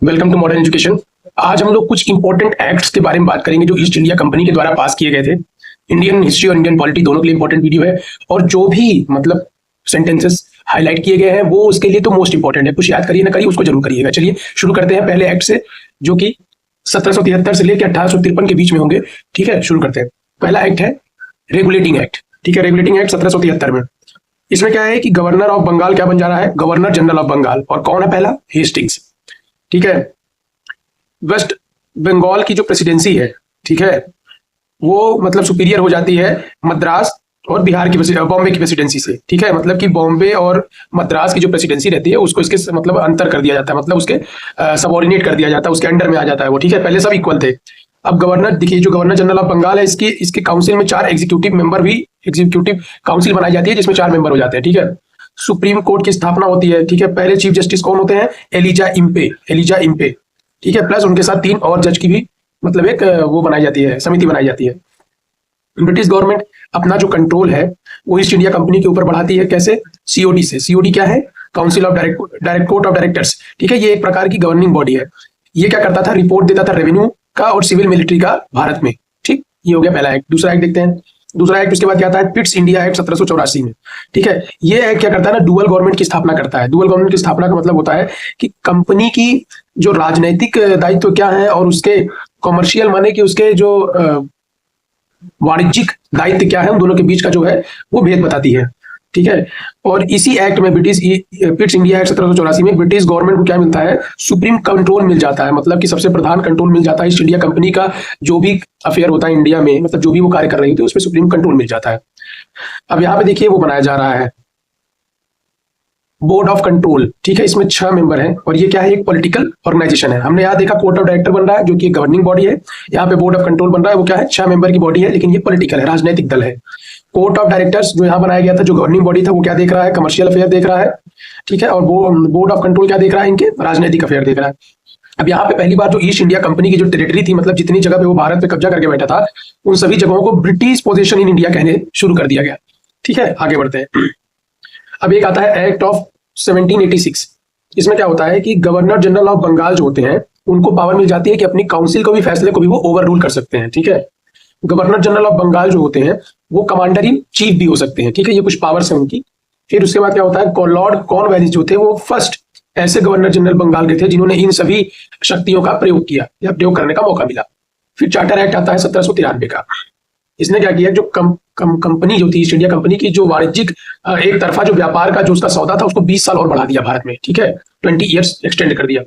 Welcome to modern education. आज हम लोग कुछ इंपॉर्टेंट एक्ट्स के बारे में बात करेंगे जो ईस्ट इंडिया कंपनी के द्वारा पास किए गए थे। इंडियन हिस्ट्री और इंडियन पॉलिटी दोनों के लिए इंपॉर्टेंट वीडियो है, और जो भी मतलब सेंटेंसेस हाईलाइट किए गए हैं वो उसके लिए तो मोस्ट इंपॉर्टेंट है। कुछ याद करिए ना करिए, उसको जरूर करिएगा। चलिए शुरू करते हैं पहले एक्ट से, जो कि 1773 से लेकर 1853 के बीच में होंगे। ठीक है, शुरू करते हैं। पहला एक्ट है रेगुलेटिंग एक्ट। ठीक है, रेगुलेटिंग एक्ट 1773 में। इसमें क्या है कि गवर्नर ऑफ बंगाल क्या बन जा रहा है? Governor general of Bengal. और कौन है पहला? हेस्टिंग्स। ठीक है, वेस्ट बंगाल की जो प्रेसिडेंसी है, ठीक है, वो मतलब सुपीरियर हो जाती है मद्रास और बिहार की बॉम्बे की प्रेसिडेंसी से। ठीक है, मतलब कि बॉम्बे और मद्रास की जो प्रेसिडेंसी रहती है उसको इसके मतलब अंतर कर दिया जाता है, मतलब उसके सबऑर्डिनेट कर दिया जाता है, उसके अंडर में आ जाता है वो। ठीक है, पहले सब इक्वल थे। अब गवर्नर देखिए, जो गवर्नर जनरल ऑफ बंगाल है, इसके काउंसिल में 4 एग्जीक्यूटिव काउंसिल बनाई जाती है, जिसमें 4 मेंबर हो जाते हैं। ठीक है, सुप्रीम कोर्ट की स्थापना होती है। ठीक है, पहले चीफ जस्टिस कौन होते हैं? Elijah Impey. ठीक है, प्लस उनके साथ 3 और जज की भी मतलब एक वो बनाई जाती है, समिति बनाई जाती है। ब्रिटिश गवर्नमेंट अपना जो कंट्रोल है वो ईस्ट इंडिया कंपनी के ऊपर बढ़ाती है। कैसे? सीओडी से। सीओडी क्या है? Council of court of directors. ठीक है, ये एक प्रकार की गवर्निंग बॉडी है। ये क्या करता था? रिपोर्ट देता था रेवेन्यू का और सिविल मिलिट्री का भारत में। ठीक, ये हो गया पहला एक्ट। दूसरा एक्ट देखते हैं। दूसरा एक्ट उसके बाद क्या आता है? पिट्स इंडिया एक्ट 1784 में। ठीक है, ये एक्ट क्या करता है ना, डुअल गवर्नमेंट की स्थापना करता है। डुअल गवर्नमेंट की स्थापना का मतलब होता है कि कंपनी की जो राजनैतिक दायित्व क्या है और उसके कॉमर्शियल माने कि उसके जो वाणिज्यिक दायित्व क्या है, उन दोनों के बीच का जो है वो भेद बताती है। ठीक है, और इसी एक्ट में पिट्स इंडिया एक्ट 1784 में ब्रिटिश गवर्नमेंट को क्या मिलता है? सुप्रीम कंट्रोल मिल जाता है, मतलब कि सबसे प्रधान कंट्रोल मिल जाता है ईस्ट इंडिया कंपनी का। जो भी अफेयर होता है इंडिया में, मतलब जो भी वो कार्य कर रही होती है, उसमें सुप्रीम कंट्रोल मिल जाता है। अब यहाँ पे देखिए वो बनाया जा रहा है बोर्ड ऑफ कंट्रोल। ठीक है, इसमें 6 मेंबर हैं, और ये क्या है? एक पॉलिटिकल ऑर्गेनाइजेशन है। हमने यहाँ देखा कोर्ट ऑफ डायरेक्टर बन रहा है, जो कि एक गवर्निंग बॉडी है। यहाँ पे बोर्ड ऑफ कंट्रोल बन रहा है, वो क्या है? 6 मेंबर की बॉडी है, लेकिन ये पॉलिटिकल है, राजनीतिक दल है। कोर्ट ऑफ डायरेक्टर्स जो यहाँ बनाया गया था, जो गवर्निंग बॉडी था, वो क्या देख रहा है? कमर्शियल अफेयर देख रहा है। ठीक है, और बोर्ड ऑफ कंट्रोल क्या देख रहा है? इनके राजनीतिक अफेयर देख रहा है। अब यहाँ पे पहली बार जो ईस्ट इंडिया कंपनी की जो टेरिटरी थी, मतलब जितनी जगह पे वो भारत पे कब्जा करके बैठा था, उन सभी जगहों को ब्रिटिश पोजीशन इन इंडिया कहने शुरू कर दिया गया। ठीक है, आगे बढ़ते हैं। अब एक आता है एक्ट ऑफ 1786। इसमें क्या होता है कि गवर्नर जनरल ऑफ बंगाल जो होते हैं, उनको पावर मिल जाती है कि अपनी काउंसिल को भी, फैसले को भी वो ओवर रूल कर सकते हैं। ठीक है, गवर्नर जनरल ऑफ बंगाल जो होते हैं वो कमांडर इन चीफ भी हो सकते हैं। ठीक है, ये कुछ पावर्स हैं उनकी। फिर उसके बाद क्या होता है? लॉर्ड कॉर्नवालिस जो थे वो फर्स्ट ऐसे गवर्नर जनरल बंगाल के थे जिन्होंने इन सभी शक्तियों का प्रयोग किया या प्रयोग करने का मौका मिला। फिर चार्टर एक्ट आता है 1793 का। इसने क्या किया? जो कंपनी जो थी ईस्ट इंडिया कंपनी की, जो वाणिज्यिक एक तरफा जो व्यापार का जो उसका सौदा था, उसको 20 साल और बढ़ा दिया भारत में। ठीक है, 20 ईयर्स एक्सटेंड कर दिया।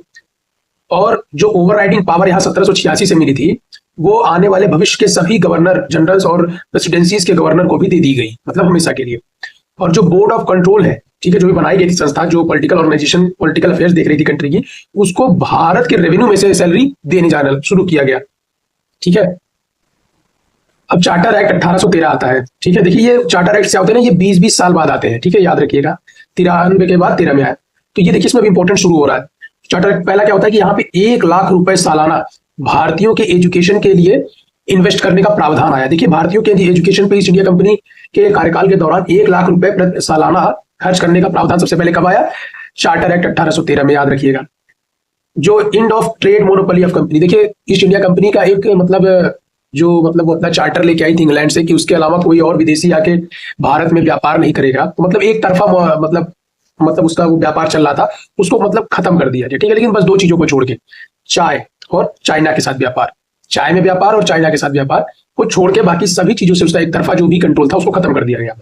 और जो ओवरराइडिंग पावर यहाँ 1786 से मिली थी, वो आने वाले भविष्य के सभी गवर्नर जनरल्स और प्रेसिडेंसीज के गवर्नर को भी दे दी गई, मतलब हमेशा के लिए। और जो बोर्ड ऑफ कंट्रोल है, ठीक है, जो भी बनाई गई थी संस्था, जो पॉलिटिकल ऑर्गेनाइजेशन पॉलिटिकल अफेयर्स देख रही थी कंट्री की, उसको भारत के रेवेन्यू में से सैलरी देने जाना शुरू किया गया। ठीक है, अब चार्टर एक्ट 1813 आता है। ठीक है, देखिए ये चार्टर एक्ट से होते हैं ना, ये 20-20 साल बाद आते हैं। ठीक है, याद रखिएगा, 93 के बाद 13 में आया। तो ये देखिए इसमें भी इंपॉर्टेंट शुरू हो रहा है। चार्टर एक्ट पहला क्या होता है कि यहाँ पे 1 लाख रुपए सालाना भारतीयों के एजुकेशन के लिए इन्वेस्ट करने का प्रावधान आया। देखिए भारतीयों के एजुकेशन पे ईस्ट इंडिया कंपनी के कार्यकाल के दौरान 1 लाख रुपए सालाना खर्च करने का प्रावधान सबसे पहले कब आया? चार्टर एक्ट 1813 में, याद रखिएगा। जो end of trade monopoly of company, देखिए ईस्ट इंडिया कंपनी का एक मतलब जो मतलब वो अपना चार्टर लेके आई थी इंग्लैंड से कि उसके अलावा कोई और विदेशी आके भारत में व्यापार नहीं करेगा। तो मतलब एक तरफा मतलब उसका वो व्यापार चल रहा था, उसको मतलब खत्म कर दिया। ठीक है, लेकिन बस 2 चीजों को छोड़ के, चाय और चाइना के साथ व्यापार, चाय में व्यापार और चाइना के साथ व्यापार को छोड़ के बाकी सभी चीजों से उसका एक तरफा जो भी कंट्रोल था उसको खत्म कर दिया गया।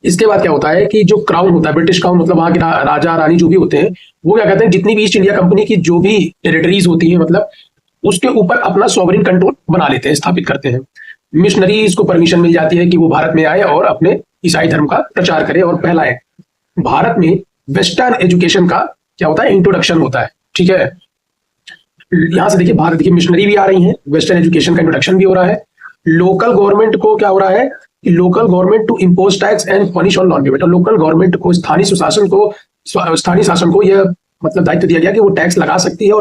इसके बाद क्या होता है कि जो क्राउन होता है, ब्रिटिश क्राउन, मतलब वहां के राजा रानी जो भी होते हैं, वो क्या कहते हैं, जितनी भी ईस्ट इंडिया कंपनी की जो भी टेरिटरीज होती है, मतलब उसके ऊपर अपना सॉवरेन कंट्रोल बना लेते हैं, स्थापित करते हैं। मिशनरीज को परमिशन मिल जाती है कि वो भारत में आए और अपने ईसाई धर्म का प्रचार करें और फैलाएं। भारत में वेस्टर्न एजुकेशन का क्या होता है? इंट्रोडक्शन होता है। ठीक है, यहां से देखिए भारत की मिशनरी भी आ रही है, वेस्टर्न एजुकेशन का इंट्रोडक्शन भी हो रहा है। लोकल गवर्नमेंट को क्या हो रहा है कि local government to impose tax and punish on non payment, और लोकल गवर्नमेंट को, स्थानीय शासन को यह मतलब दायित्व दिया गया कि वो टैक्स लगा सकती है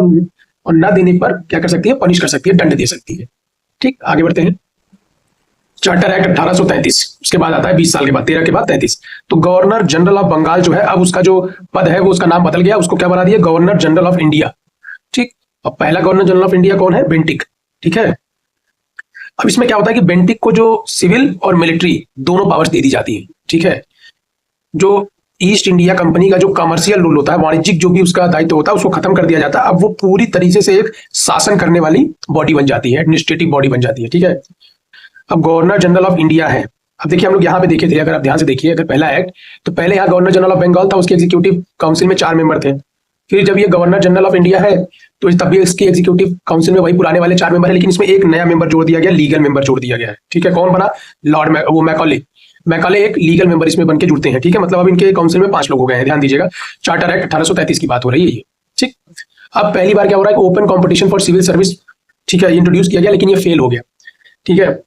और न देने पर क्या कर सकती है? पनिश कर सकती है, दंड दे सकती है। ठीक, आगे बढ़ते हैं। चार्टर एक्ट 1833, उसके बाद आता है 20 साल के बाद, 13 के बाद 33। तो गवर्नर जनरल ऑफ बंगाल जो है, अब उसका जो पद है वो उसका नाम बदल गया, उसको क्या बना दिया? Governor general of India. ठीक। अब पहला गवर्नर जनरल ऑफ इंडिया कौन है? बेंटिक। ठीक है। अब इसमें क्या होता है कि बेंटिक को जो सिविल और मिलिट्री दोनों पावर्स दे दी जाती है। ठीक है। जो ईस्ट इंडिया कंपनी का जो कमर्शियल रूल होता है, वाणिज्यिक जो भी उसका दायित्व होता है, उसको खत्म कर दिया जाता है। अब वो पूरी तरीके से एक शासन करने वाली बॉडी बन जाती है, एडमिनिस्ट्रेटिव बॉडी बन जाती है। ठीक है। अब गवर्नर जनरल ऑफ इंडिया है। अब देखिए हम लोग यहाँ पे देखे थे, अगर आप ध्यान से देखिए, अगर पहला एक्ट, तो पहले यहाँ गवर्नर जनरल ऑफ बंगाल था, उसके एग्जीक्यूटिव काउंसिल में 4 मेंबर थे। फिर जब ये गवर्नर जनरल ऑफ इंडिया है तो तब भी इसकी एग्जीक्यूटिव काउंसिल में वही पुराने वाले 4 मेंबर है, लेकिन इसमें एक नया मेंबर जोड़ दिया गया, लीगल मेंबर जोड़ दिया गया है। ठीक है। कौन बना? लॉर्ड वो मैकॉले। मैकॉले एक लीगल मेंबर इसमें बनके जुड़ते हैं। ठीक है। मतलब अब इनके काउंसिल में 5 लोग हो गए हैं। ध्यान दीजिएगा, चार्टर एक्ट 1833 की बात हो रही है ये। ठीक। अब पहली बार क्या हो रहा है कि open competition for civil service, ठीक है, इंट्रोड्यूस किया गया, लेकिन ये फेल हो गया। ठीक है।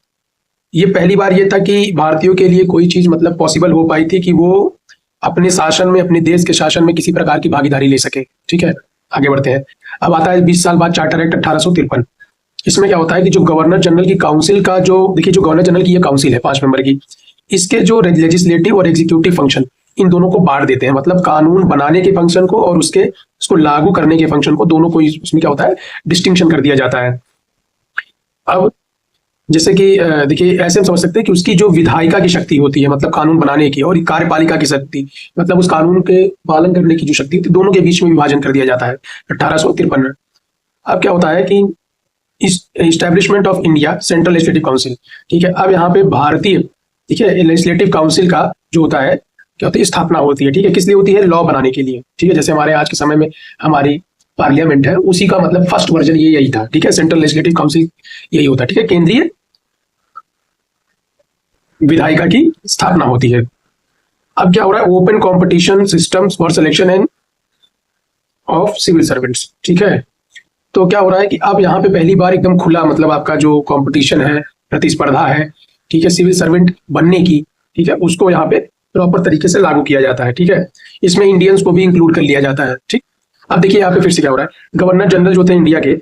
ये पहली बार ये था कि भारतीयों के लिए कोई चीज मतलब पॉसिबल हो पाई थी कि वो अपने शासन में, अपने देश के शासन में किसी प्रकार की भागीदारी ले सके। ठीक है। आगे बढ़ते हैं। अब आता है 20 साल बाद चार्टर एक्ट 1853। इसमें क्या होता है कि जो गवर्नर जनरल की काउंसिल का जो, देखिए जो गवर्नर जनरल की ये काउंसिल है 5 मेंबर की, इसके जो लेजिस्लेटिव और एग्जीक्यूटिव फंक्शन, इन दोनों को बांट देते हैं। मतलब कानून बनाने के फंक्शन को और उसको लागू करने के फंक्शन को, दोनों को इसमें क्या होता है, डिस्टिंक्शन कर दिया जाता है। अब जैसे कि देखिए ऐसे हम समझ सकते हैं कि उसकी जो विधायिका की शक्ति होती है, मतलब कानून बनाने की, और कार्यपालिका की शक्ति, मतलब उस कानून के पालन करने की जो शक्ति होती है, दोनों के बीच में विभाजन कर दिया जाता है 1853 में। अब क्या होता है कि establishment of India central legislative council. ठीक है। अब यहाँ पे भारतीय, ठीक है, लेजिस्लेटिव काउंसिल का जो होता है, क्या होता है, स्थापना होती है। ठीक है। किस लिए होती है? लॉ बनाने के लिए। ठीक है। जैसे हमारे आज के समय में हमारी पार्लियामेंट है, उसी का मतलब फर्स्ट वर्जन ये यही था। ठीक है। सेंट्रल लेजिस्लेटिव काउंसिल यही होता है। ठीक है। केंद्रीय विधायिका की स्थापना होती है। अब क्या हो रहा है? Open competition systems for selection and of civil servants. ठीक है। तो क्या हो रहा है कि अब यहाँ पे पहली बार एकदम खुला, मतलब आपका जो कंपटीशन है, प्रतिस्पर्धा है, ठीक है, सिविल सर्वेंट बनने की, ठीक है, उसको यहाँ पे प्रॉपर तरीके से लागू किया जाता है। ठीक है। इसमें इंडियंस को भी इंक्लूड कर लिया जाता है। ठीक। अब देखिए यहाँ पे फिर से क्या हो रहा है, गवर्नर जनरल जो थे इंडिया के,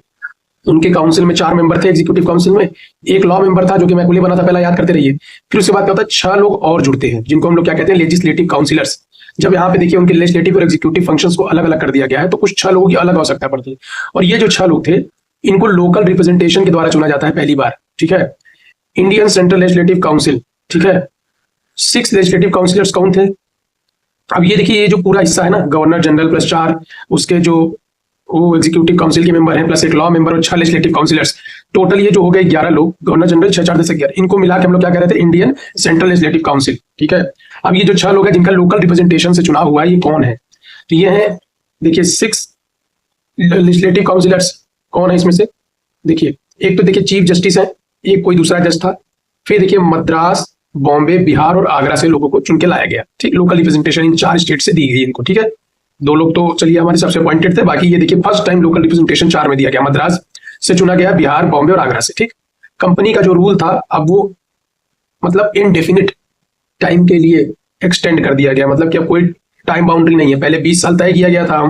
उनके काउंसिल में 4 मेंबर थे एग्जीक्यूटिव काउंसिल में, एक लॉ मेंबर था जो कि मैकॉले बना था, पहला याद करते रहिए। फिर उसके बाद क्या होता है, 6 लोग और जुड़ते हैं, जिनको हम लोग क्या कहते हैं, लेजिस्लेटिव काउंसिलर्स। जब यहाँ पे देखिए उनके लेजिस्लेटिव और एग्जीक्यूटिव फंक्शंस को अलग अलग कर दिया गया है, तो कुछ 6 लोगों की अलग आवश्यकता पड़ती है। और ये जो 6 लोग थे, इनको लोकल रिप्रेजेंटेशन के द्वारा चुना जाता है पहली बार। ठीक है। Indian central legislative council. ठीक है। 6 लेजिस्लेटिव काउंसिलर्स कौन थे? अब ये देखिए, ये जो पूरा हिस्सा है ना, गवर्नर जनरल प्लस 4 उसके जो वो एग्जीक्यूटिव काउंसिल के मेंबर हैं, प्लस एक लॉ मेंबर और 6 लेजिस्लेटिव काउंसिलर्स, टोटल ये जो हो गए 11 लोग, गवर्नर जनरल 6 4 10 11, इनको मिला के हम लोग क्या कह रहे थे, इंडियन सेंट्रल लेजिस्लेटिव काउंसिल। ठीक है। अब ये जो 6 लोग हैं जिनका लोकल रिप्रेजेंटेशन से चुनाव हुआ है, ये कौन है? तो ये है, देखिए 6 लेजिस्लेटिव काउंसिलर्स। कौन है इसमें से? देखिए एक तो देखिए चीफ जस्टिस है, एक कोई दूसरा जज था, फिर देखिए मद्रास, बॉम्बे, बिहार और आगरा से लोगों को चुन के लाया गया। ठीक। लोकल रिप्रेजेंटेशन इन 4 स्टेट से दी गई इनको। ठीक है। 2 लोग तो चलिए हमारे सबसे अपॉइंटेड थे, बाकी ये देखिए फर्स्ट टाइम लोकल रिप्रेजेंटेशन 4 में दिया गया, मद्रास से चुना गया, बिहार, बॉम्बे और आगरा से। ठीक। कंपनी का जो रूल था, अब वो मतलब इनडेफिनिट टाइम के लिए एक्सटेंड कर दिया गया, मतलब कि अब कोई टाइम बाउंड्री नहीं है। पहले 20 साल तय किया गया था,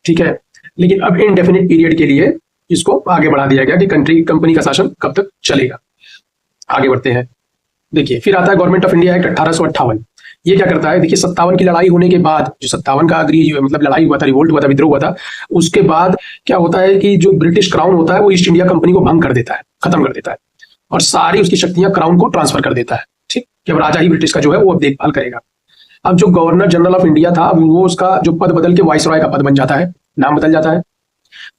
ठीक है, लेकिन अब इनडेफिनिट पीरियड के लिए इसको आगे बढ़ा दिया गया कि कंपनी का शासन कब तक चलेगा। आगे बढ़ते हैं। देखिए फिर आता है गवर्नमेंट ऑफ इंडिया एक्ट 1858। ये क्या करता है, देखिए 57 की लड़ाई होने के बाद, जो 57 का मतलब लड़ाई हुआ था, रिवोल्ट हुआ था, विद्रोह हुआ था, उसके बाद क्या होता है कि जो ब्रिटिश क्राउन होता है वो ईस्ट इंडिया कंपनी को भंग कर देता है, खत्म कर देता है, और सारी उसकी शक्तियां क्राउन को ट्रांसफर कर देता है। ठीक। कि अब राजा ही ब्रिटिश का जो है वो अब देखभाल करेगा। अब जो गवर्नर जनरल ऑफ इंडिया था, वो उसका जो पद बदल के वाइसरॉय का पद बन जाता है, नाम बदल जाता है।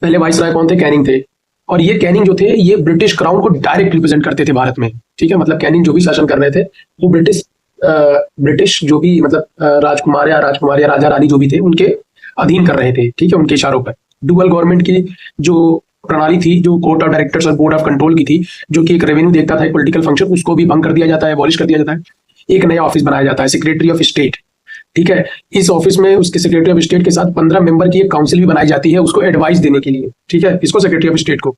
पहले वाइसरॉय कौन थे? कैनिंग थे। और ये कैनिंग जो थे, ये ब्रिटिश क्राउन को डायरेक्ट रिप्रेजेंट करते थे भारत में। ठीक है। मतलब कैनिंग जो भी शासन कर रहे थे, वो ब्रिटिश जो भी मतलब राजकुमार या राजा रानी जो भी थे, उनके अधीन कर रहे थे। ठीक है। उनके इशारों पर डुअल गवर्नमेंट की जो प्रणाली थी, जो कोर्ट ऑफ डायरेक्टर्स और बोर्ड ऑफ कंट्रोल की थी, जो कि एक रेवेन्यू देखता था, एक पॉलिटिकल फंक्शन, उसको भी भंग कर दिया जाता है, अबॉलिश कर दिया जाता है। एक नया ऑफिस बनाया जाता है, सेक्रेटरी ऑफ स्टेट। ठीक है। इस ऑफिस में उसके सेक्रेटरी ऑफ स्टेट के साथ 15 मेंबर की एक काउंसिल भी बनाई जाती है, उसको एडवाइस देने के लिए। ठीक है। इसको सेक्रेटरी ऑफ स्टेट को।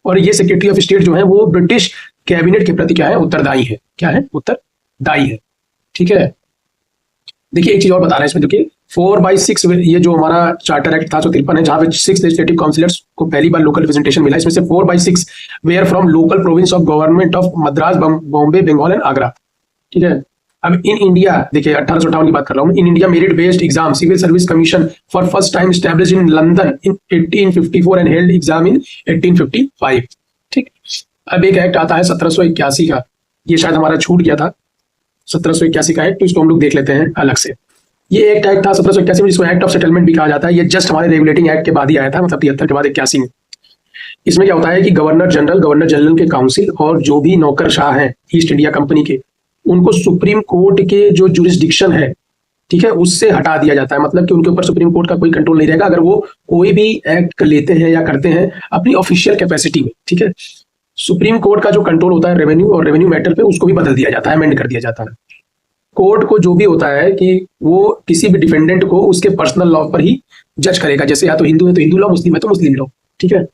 और ये सेक्रेटरी ऑफ स्टेट जो है वो ब्रिटिश कैबिनेट के प्रति क्या है, उत्तरदायी है। क्या है? उत्तरदायी है। ठीक है। देखिए एक चीज और बता रहे हैं इसमें, देखिए 4/6 ये जो हमारा चार्टर एक्ट 1853 है, जहां पे 6 लेजिस्लेटिव काउंसिलर्स को पहली बार लोकल रिप्रेजेंटेशन मिला, इसमें से 4/6 were from local province of government of Madras, Bombay, Bengal and Agra. ठीक है। अब इन इंडिया, देखिए 1858 की बात कर रहा हूँ, in India merit based exam civil service commission for first time established in London in 1854 and held exam in 1855। ठीक, अब एक एक्ट आता है 1781 का, ये शायद हमारा छूट गया था, 1781 का एक्ट, तो इसको हम लोग देख लेते हैं अलग से। ये एक्ट था 1781 में, जिसको एक्ट ऑफ सेटलमेंट भी कहा जाता है। ये जस्ट हमारे रेगुलेटिंग एक्ट के बाद ही आया था, मतलब 73 के बाद 81 में। इसमें क्या होता है कि गवर्नर जनरल के काउंसिल और जो भी नौकरशाह हैं ईस्ट इंडिया कंपनी के, उनको सुप्रीम कोर्ट के जो जुरिस्डिक्शन है, ठीक है, उससे हटा दिया जाता है। मतलब कि उनके ऊपर सुप्रीम कोर्ट का कोई कंट्रोल नहीं रहेगा अगर वो कोई भी एक्ट लेते हैं या करते हैं अपनी ऑफिशियल कैपेसिटी में। ठीक है, सुप्रीम कोर्ट का जो कंट्रोल होता है रेवेन्यू और रेवेन्यू मैटर पे, उसको भी बदल दिया जाता है, अमेंड कर दिया जाता है। कोर्ट को जो भी होता है कि वो किसी भी डिफेंडेंट को उसके पर्सनल लॉ पर ही जज करेगा, जैसे या तो हिंदू है तो हिंदू लॉ, मुस्लिम है तो मुस्लिम लॉ। ठीक है,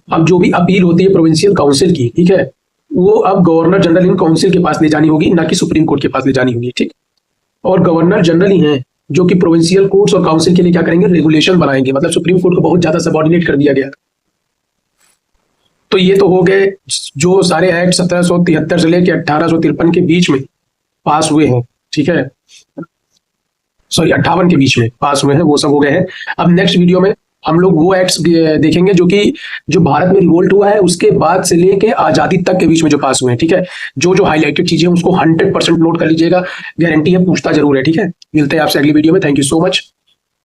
अब जो भी अपील होती है प्रोविंशियल काउंसिल की, ठीक है, वो अब गवर्नर जनरल इन काउंसिल के पास ले जानी होगी, ना कि सुप्रीम कोर्ट के पास ले जानी होगी। ठीक, और गवर्नर जनरल ही हैं जो कि प्रोविंशियल कोर्ट्स और काउंसिल के लिए क्या करेंगे, रेगुलेशन बनाएंगे। मतलब सुप्रीम कोर्ट को बहुत ज्यादा सबऑर्डिनेट कर दिया गया। तो ये तो हो गए जो सारे एक्ट 1773 से लेकर 1853 के बीच में पास हुए हैं। ठीक है, सॉरी 58 के बीच में पास हुए हैं, वो सब हो गए हैं। अब नेक्स्ट वीडियो में हम लोग वो एक्ट्स देखेंगे जो भारत में रिवोल्ट हुआ है उसके बाद से लेके आजादी तक के बीच में जो पास हुए हैं। ठीक है, जो हाईलाइटेड चीजें उसको 100% नोट कर लीजिएगा, गारंटी है पूछता जरूर है। ठीक है, मिलते हैं आपसे अगली वीडियो में। Thank you so much.